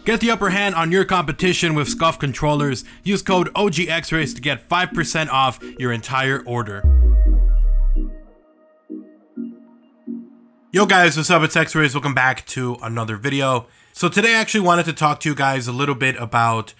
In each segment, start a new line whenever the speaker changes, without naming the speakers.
Get the upper hand on your competition with SCUF controllers. Use code OGXRAYZ to get 5% off your entire order. Yo guys, what's up? It's XRAYZ. Welcome back to another video. So today I actually wanted to talk to you guys a little bit about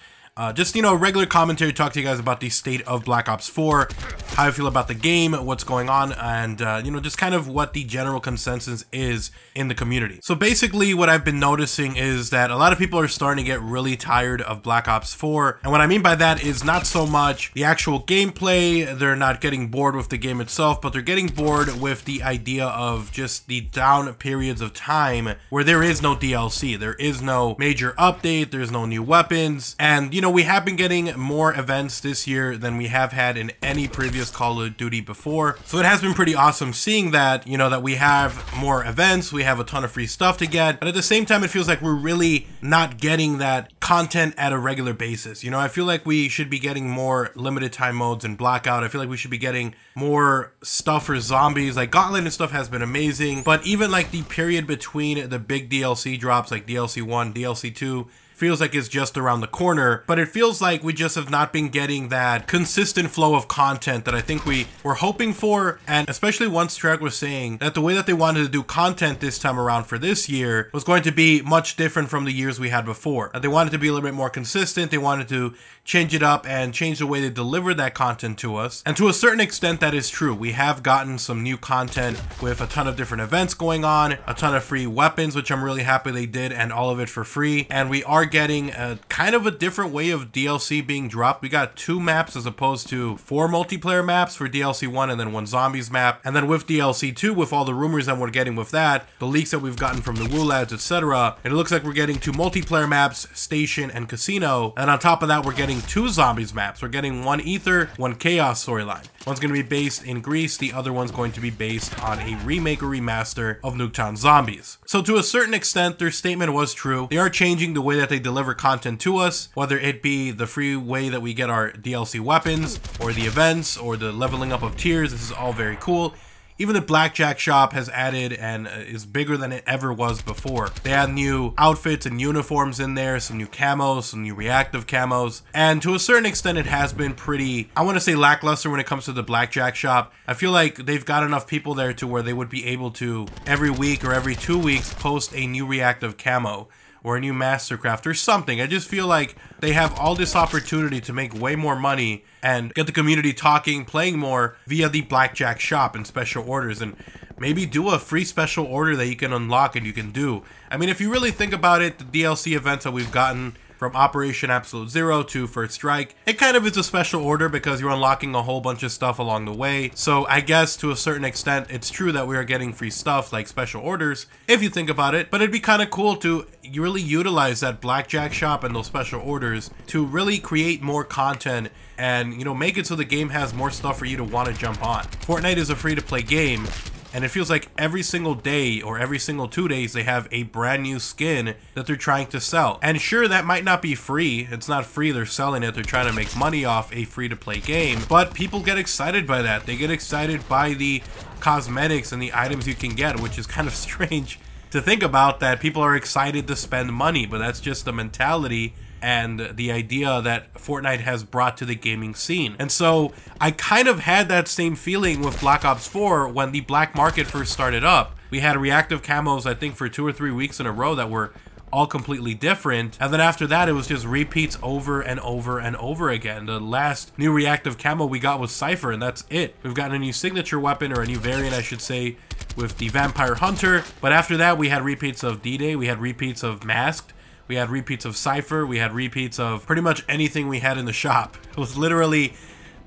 just, regular commentary, talk to you guys about the state of Black Ops 4, how I feel about the game, what's going on, and, just kind of what the general consensus is in the community. So basically what I've been noticing is that a lot of people are starting to get really tired of Black Ops 4. And what I mean by that is not so much the actual gameplay, they're not getting bored with the game itself, but they're getting bored with the idea of just the down periods of time where there is no DLC, there is no major update, there's no new weapons, and, we have been getting more events this year than we have had in any previous Call of Duty before. So it has been pretty awesome seeing that, that we have more events, we have a ton of free stuff to get, but at the same time, it feels like we're really not getting that content at a regular basis. I feel like we should be getting more limited time modes in Blackout. I feel like we should be getting more stuff for zombies. Like Gauntlet and stuff has been amazing, but even like the period between the big DLC drops, like DLC 1, DLC 2, feels like it's just around the corner, but it feels like we just have not been getting that consistent flow of content that I think we were hoping for. And especially once Treyarch was saying that the way that they wanted to do content this time around for this year was going to be much different from the years we had before. They wanted to be a little bit more consistent. They wanted to change it up and change the way they deliver that content to us. And to a certain extent, that is true. We have gotten some new content with a ton of different events going on, a ton of free weapons, which I'm really happy they did, and all of it for free. And we are getting a kind of a different way of DLC being dropped. We got 2 maps as opposed to 4 multiplayer maps for DLC 1 and then 1 zombies map. And then with DLC 2, with all the rumors that we're getting with that, the leaks that we've gotten from the Woo Lads, etc., it looks like we're getting 2 multiplayer maps, Station and Casino. And on top of that, we're getting 2 zombies maps. We're getting 1 Ether, 1 Chaos storyline. One's going to be based in Greece, the other one's going to be based on a remake or remaster of Nuketown Zombies. So to a certain extent, their statement was true. They are changing the way that they deliver content to us, whether it be the free way that we get our DLC weapons, or the events, or the leveling up of tiers. This is all very cool. Even the Blackjack shop has added and is bigger than it ever was before. They had new outfits and uniforms in there, some new camos, some new reactive camos. And to a certain extent, it has been pretty, I want to say, lackluster when it comes to the Blackjack shop. I feel like they've got enough people there to where they would be able to, every week or every 2 weeks, post a new reactive camo or a new mastercraft or something. I just feel like they have all this opportunity to make way more money and get the community talking, playing more via the Blackjack shop and special orders, and maybe do a free special order that you can unlock and you can do. I mean, if you really think about it, the DLC events that we've gotten from Operation Absolute Zero to First Strike, it kind of is a special order because you're unlocking a whole bunch of stuff along the way. So I guess to a certain extent, it's true that we are getting free stuff like special orders, if you think about it, but it'd be kind of cool to really utilize that Blackjack shop and those special orders to really create more content and, make it so the game has more stuff for you to want to jump on. Fortnite is a free-to-play game, and it feels like every single day or every single 2 days they have a brand new skin that they're trying to sell. And sure, that might not be free. It's not free, they're selling it. They're trying to make money off a free-to-play game. But people get excited by that. They get excited by the cosmetics and the items you can get, which is kind of strange to think about, that people are excited to spend money. But that's just the mentality and the idea that Fortnite has brought to the gaming scene. And so I kind of had that same feeling with Black Ops 4 when the black market first started up. We had reactive camos, I think, for 2 or 3 weeks in a row that were all completely different, and then after that it was just repeats over and over and over again. The last new reactive camo we got was Cypher, and that's it. We've gotten a new signature weapon, or a new variant I should say, with the Vampire Hunter, but after that we had repeats of D-Day, we had repeats of Masked, we had repeats of Cypher, we had repeats of pretty much anything we had in the shop. It was literally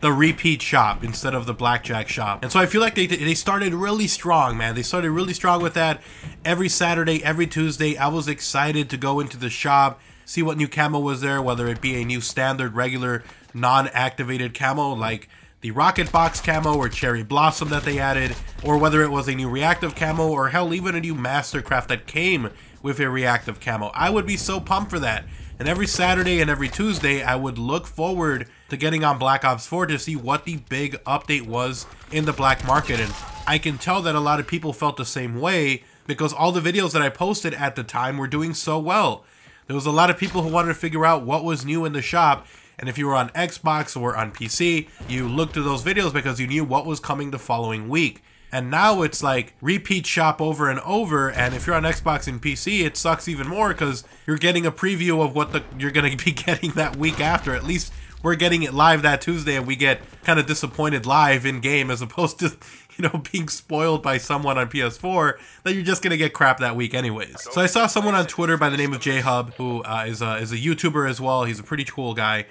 the repeat shop instead of the Blackjack shop. And so I feel like they started really strong, man. They started really strong with that. Every Saturday, every Tuesday, I was excited to go into the shop, see what new camo was there, whether it be a new standard, regular, non-activated camo like the Rocket Box camo or Cherry Blossom that they added, or whether it was a new reactive camo, or hell, even a new Mastercraft that came with a reactive camo. I would be so pumped for that. And every Saturday and every Tuesday, I would look forward to getting on Black Ops 4 to see what the big update was in the black market. And I can tell that a lot of people felt the same way because all the videos that I posted at the time were doing so well. there was a lot of people who wanted to figure out what was new in the shop. And if you were on Xbox or on PC, you looked at those videos because you knew what was coming the following week. And now it's like repeat shop over and over. And if you're on Xbox and PC, it sucks even more because you're getting a preview of what you're going to be getting that week after. At least we're getting it live that Tuesday, and we get kind of disappointed live in game as opposed to, you know, being spoiled by someone on PS4 that you're just gonna get crap that week anyways. So I saw someone on Twitter by the name of J-Hub who is a YouTuber as well. He's a pretty cool guy.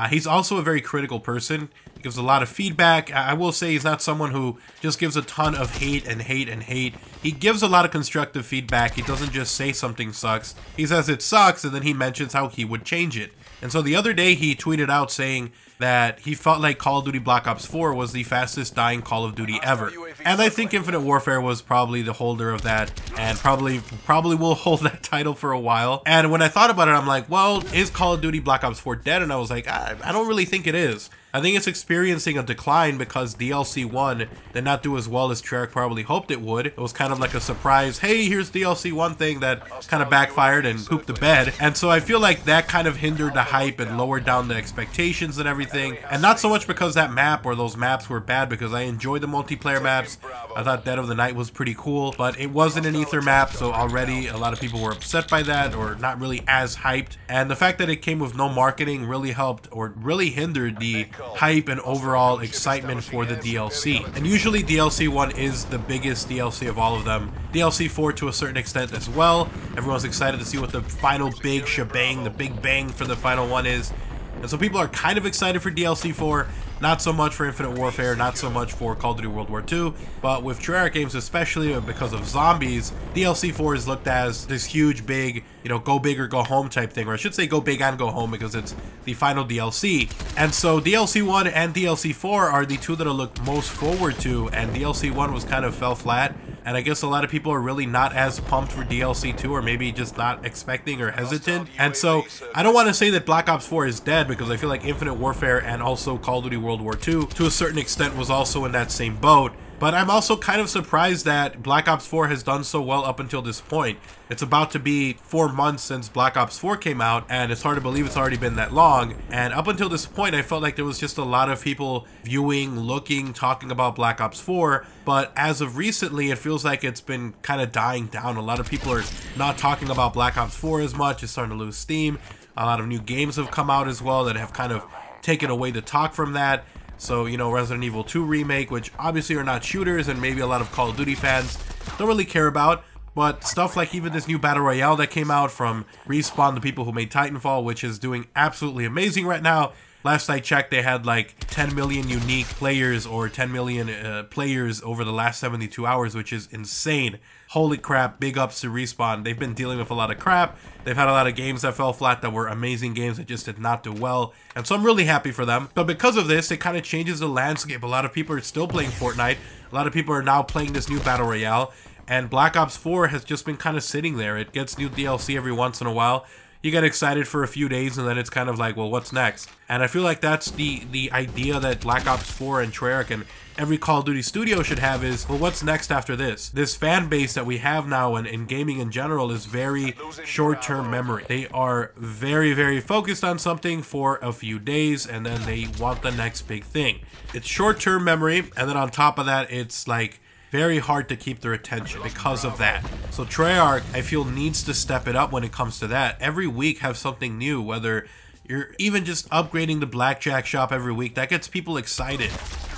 He's also a very critical person. He gives a lot of feedback. I will say he's not someone who just gives a ton of hate and hate and hate. He gives a lot of constructive feedback. He doesn't just say something sucks. He says it sucks, and then he mentions how he would change it. And so the other day he tweeted out saying that he felt like Call of Duty Black Ops 4 was the fastest dying Call of Duty ever. And I think Infinite Warfare was probably the holder of that, and probably will hold that title for a while. And when I thought about it, I'm like, well, is Call of Duty Black Ops 4 dead? And I was like, I don't really think it is. I think it's experiencing a decline because DLC 1 did not do as well as Treyarch probably hoped it would. It was kind of like a surprise, hey, here's DLC 1 thing that kind of backfired and pooped the bed. And so I feel like that kind of hindered the hype and lowered down the expectations and everything. And not so much because that map or those maps were bad, because I enjoyed the multiplayer maps. I thought Dead of the Night was pretty cool, but it wasn't an Ether map, so already a lot of people were upset by that or not really as hyped. And the fact that it came with no marketing really helped or really hindered the hype and overall excitement for the DLC. And usually DLC 1 is the biggest DLC of all of them. DLC 4 to a certain extent as well. Everyone's excited to see what the final big shebang, the big bang for the final one is. And so people are kind of excited for DLC 4, not so much for Infinite Warfare, not so much for Call of Duty World War II, but with Treyarch games, especially because of zombies, DLC 4 is looked as this huge, big, you know, go big or go home type thing, or I should say go big and go home because it's the final DLC. And so DLC 1 and DLC 4 are the two that I look most forward to, and DLC 1 was kind of fell flat. And I guess a lot of people are really not as pumped for DLC 2, or maybe just not expecting or hesitant. And so I don't want to say that Black Ops 4 is dead, because I feel like Infinite Warfare and also Call of Duty World War II to a certain extent was also in that same boat. But I'm also kind of surprised that Black Ops 4 has done so well up until this point. It's about to be 4 months since Black Ops 4 came out, and it's hard to believe it's already been that long. And up until this point, I felt like there was just a lot of people viewing, looking, talking about Black Ops 4. But as of recently, it feels like it's been kind of dying down. A lot of people are not talking about Black Ops 4 as much. It's starting to lose steam. A lot of new games have come out as well that have kind of taken away the talk from that. So, you know, Resident Evil 2 Remake, which obviously are not shooters and maybe a lot of Call of Duty fans don't really care about. But stuff like even this new Battle Royale that came out from Respawn, the people who made Titanfall, which is doing absolutely amazing right now. Last I checked, they had like 10 million unique players or 10 million players over the last 72 hours, which is insane. Holy crap, big ups to Respawn. They've been dealing with a lot of crap. They've had a lot of games that fell flat that were amazing games that just did not do well. And so I'm really happy for them. But because of this, it kind of changes the landscape. A lot of people are still playing Fortnite. A lot of people are now playing this new Battle Royale. And Black Ops 4 has just been kind of sitting there. It gets new DLC every once in a while. You get excited for a few days and then it's kind of like, well, what's next? And I feel like that's the idea that Black Ops 4 and Treyarch and every Call of Duty studio should have is, well, what's next after this? This fan base that we have now and in gaming in general is very short-term memory. They are very, very focused on something for a few days and then they want the next big thing. It's short-term memory, and then on top of that, it's like very hard to keep their attention because of that. So Treyarch, I feel, needs to step it up when it comes to that. Every week have something new, whether you're even just upgrading the Blackjack shop every week. That gets people excited.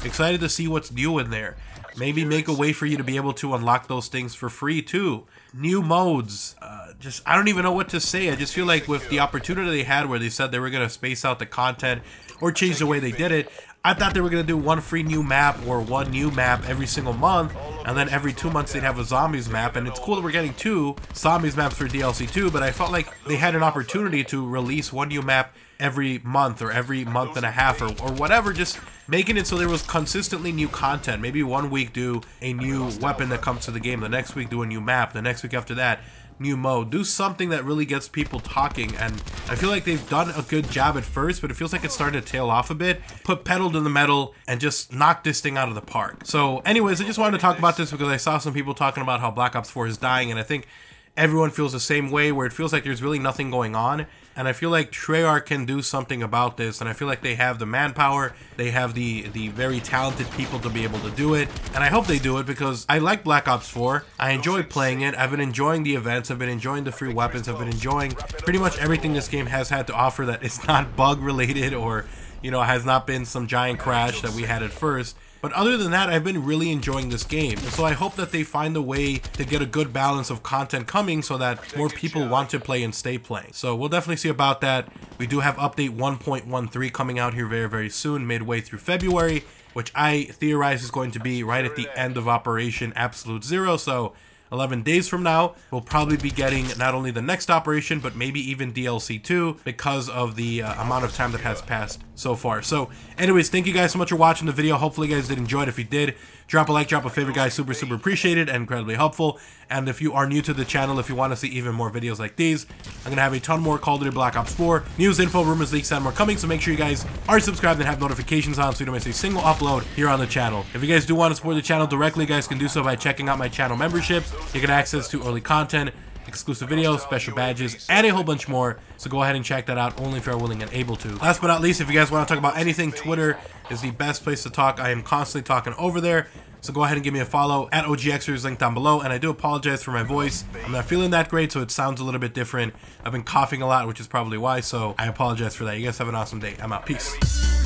Excited to see what's new in there. Maybe make a way for you to be able to unlock those things for free too. New modes. I don't even know what to say. I just feel like with the opportunity they had where they said they were going to space out the content or change the way they did it, I thought they were going to do one free new map or one new map every single month, and then every 2 months they'd have a zombies map. And it's cool that we're getting 2 zombies maps for DLC 2, but I felt like they had an opportunity to release one new map every month or every month and a half or whatever, just making it so there was consistently new content. Maybe one week do a new weapon that comes to the game, the next week do a new map, the next week after that new mode. Do something that really gets people talking, and I feel like they've done a good job at first, but it feels like it's starting to tail off a bit. Put pedal to the metal and just knock this thing out of the park. So anyways, I just wanted to talk about this because I saw some people talking about how Black Ops 4 is dying, and I think everyone feels the same way, where it feels like there's really nothing going on. And I feel like Treyarch can do something about this, and I feel like they have the manpower, they have the very talented people to be able to do it, and I hope they do it because I like Black Ops 4. I enjoy playing it. I've been enjoying the events, I've been enjoying the free weapons, I've been enjoying pretty much everything this game has had to offer that is not bug related or, you know, has not been some giant crash that we had at first. But other than that, I've been really enjoying this game. And so I hope that they find a way to get a good balance of content coming so that more people want to play and stay playing. So we'll definitely see about that. We do have update 1.13 coming out here very, very soon, midway through February, which I theorize is going to be right at the end of Operation Absolute Zero. So 11 days from now, we'll probably be getting not only the next operation, but maybe even DLC 2 because of the amount of time that has passed so far. So anyways, thank you guys so much for watching the video. Hopefully you guys did enjoy it. If you did, drop a like, drop a favorite, guys. Super appreciated and incredibly helpful. And if you are new to the channel, if you want to see even more videos like these, I'm going to have a ton more Call of Duty Black Ops 4 news, info, rumors, leaks, and more coming. So make sure you guys are subscribed and have notifications on so you don't miss a single upload here on the channel. If you guys do want to support the channel directly, you guys can do so by checking out my channel memberships. You get access to early content, exclusive videos, special badges, and a whole bunch more. So go ahead and check that out only if you're willing and able to. Last but not least, if you guys want to talk about anything, Twitter is the best place to talk. I am constantly talking over there. So go ahead and give me a follow at OGXRAYZ, link down below. And I do apologize for my voice. I'm not feeling that great, so it sounds a little bit different. I've been coughing a lot, which is probably why. So I apologize for that. You guys have an awesome day. I'm out. Peace.